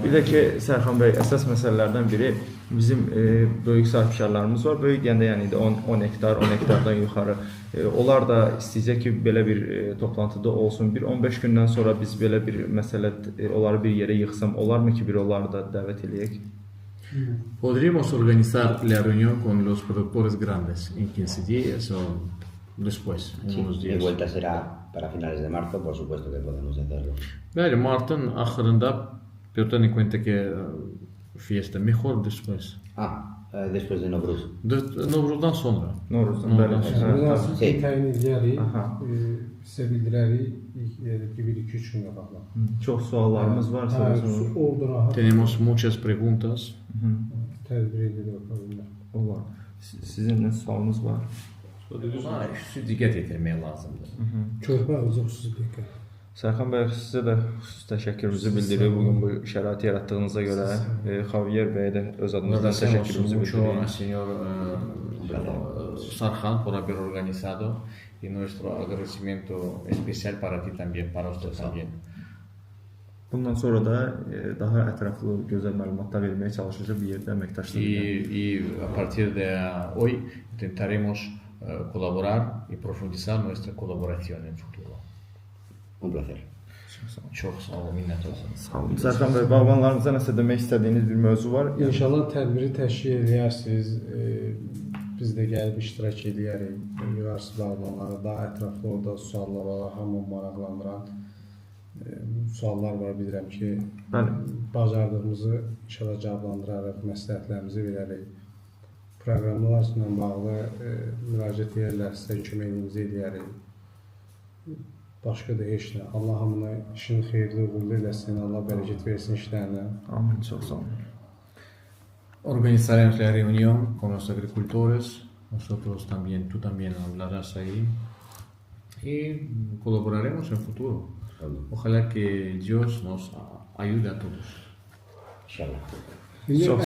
Bir də ki, Sərxan bəy, əsas məsələlərdən biri bizim böyük sahibkarlarımız var. Böyük deyəndə yəni 10 hektar, 10 hektardan yuxarı. Onlar da istəyəcək ki, belə bir toplantıda olsun. Bir 15 gündən sonra biz belə bir məsələ, onları bir yerə yığsam, olarmı ki, bir onları da dəvət eləyək? Podríamos organizar la reunión con los productores grandes en 15 días o después, en Sí, unos mi días. vuelta será para finales de marzo, por supuesto que podemos hacerlo. Bəli, martın axırında, pero ten en cuenta que fiesta mejor después. Después de Novruz. Novruzdan sonra. Novruzdan, bəli. Münasib Şey- təyin edərik, Aha. sizə bildirərik, ki 1-2-3 gün qabaqla. Çox suallarımız var. Orada rahat Tenemos muchas preguntas. tədbir edilir problemlər. Olar. Sizin nə sualınız var? Buna üstü diqqət yetirmək lazımdır. Körpə ağızsız diqqət. Sərxan bəy, sizə də xüsusi təşəkkürümüzü bildiririk bugün bu şəraiti yaratdığınıza görə. Javier bəyə də öz adımızdan Agradecemos təşəkkürümüzü mucho al bildiririk. señor Sarhan por haber organizado y nuestro agradecimiento especial para ti también, para usted también. Bundan sonra da daha ətraflı, gözəl məlumatlar verməyə çalışacaq bir yerdə əməkdaşlıq edən. Y a partir de hoy intentaremos colaborar y profundizar nuestra colaboración en futuro. Un placer. Çok sağ olun, minnətlər. Sağ olun. Sərxan bəy, bağbanlarımıza nəsə demək istədiyiniz bir mövzu var? İnşallah tədbiri təşkil edərsiniz. Biz də gəlib iştirak edərik. Yığarsız bağlanlara daha ətraflı orada suallar var, hamı maraqlandıran suallar var. Bilirəm ki, Bəli. bacardığımızı inşallah cavablandırarıq, məsləhətlərimizi verərik. Proqramlarla bağlı müraciət edərlərsə köməyimizi edərik. Başqa da heç nə. Allah hamını işini xeyirli uğurlu eləsin, Allah bərəkət versin işlərinə. Amin, çox sağ olun. Organizaremos la reunión con los agricultores, nosotros también, tú también hablarás ahí y colaboraremos en futuro. Ojalá que Dios nos ayude a todos. Inshallah. İndi Çox